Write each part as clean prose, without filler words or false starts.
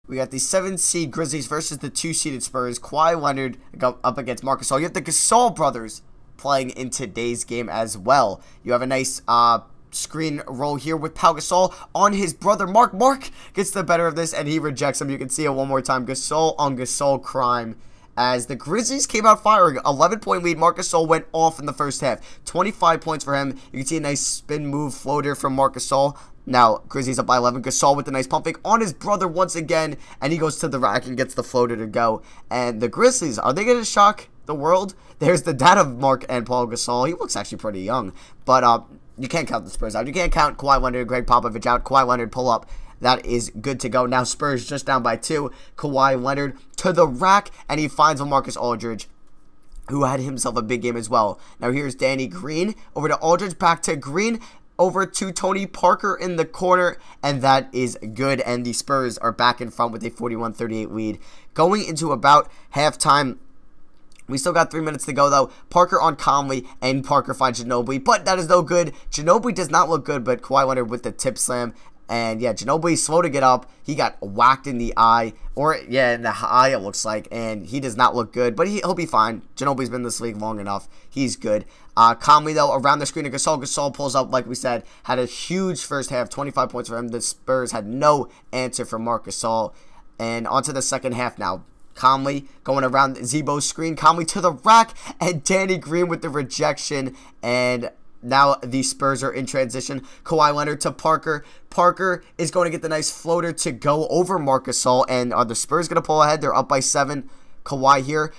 We got the 7 seed Grizzlies versus the 2 seeded Spurs. Kawhi Leonard up against Marc Gasol. You have the Gasol brothers playing in today's game as well. You have a nice screen roll here with Pau Gasol on his brother Marc. Marc gets the better of this and he rejects him. You can see it one more time. Gasol on Gasol crime. As the Grizzlies came out firing, 11-point lead. Marc Gasol went off in the first half. 25 points for him. You can see a nice spin move floater from Marc Gasol. Now, Grizzlies up by 11. Gasol with the nice pump fake on his brother once again. And he goes to the rack and gets the floater to go. And the Grizzlies, are they going to shock the world? There's the dad of Marc and Pau Gasol. He looks actually pretty young. But you can't count the Spurs out. You can't count Kawhi Leonard, Greg Popovich out. Kawhi Leonard pull up. That is good to go. Now Spurs just down by 2. Kawhi Leonard to the rack, and he finds LaMarcus Aldridge, who had himself a big game as well. Now here's Danny Green. Over to Aldridge, back to Green. Over to Tony Parker in the corner, and that is good. And the Spurs are back in front with a 41-38 lead. Going into about halftime, we still got 3 minutes to go, though. Parker on Conley, and Parker finds Ginobili, but that is no good. Ginobili does not look good, but Kawhi Leonard with the tip slam. And, yeah, Ginobili's slow to get up. He got whacked in the eye. Or, yeah, in the eye, it looks like. And he does not look good. But he'll be fine. Ginobili's been in this league long enough. He's good. Conley, though, around the screen of Gasol. Gasol pulls up, like we said. Had a huge first half. 25 points for him. The Spurs had no answer for Marc Gasol. And on to the second half now. Conley going around Zebo's screen. Conley to the rack. And Danny Green with the rejection. And now the Spurs are in transition. Kawhi Leonard to Parker. Parker is going to get the nice floater to go over Marc Gasol. And are the Spurs going to pull ahead? They're up by 7. Kawhi here.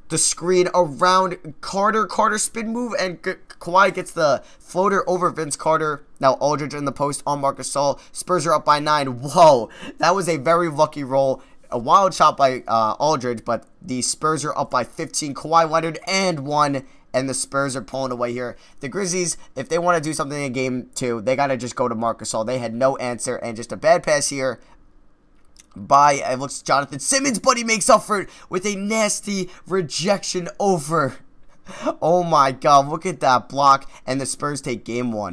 The screen around Carter. Carter spin move. And Kawhi gets the floater over Vince Carter. Now Aldridge in the post on Marc Gasol. Spurs are up by 9. Whoa. That was a very lucky roll. A wild shot by Aldridge. But the Spurs are up by 15. Kawhi Leonard and 1. And the Spurs are pulling away here. The Grizzlies, if they want to do something in game 2, they got to just go to Marc Gasol. They had no answer. And just a bad pass here by, it looks Jonathan Simmons, but he makes up for it with a nasty rejection over. Oh my God, look at that block. And the Spurs take game 1.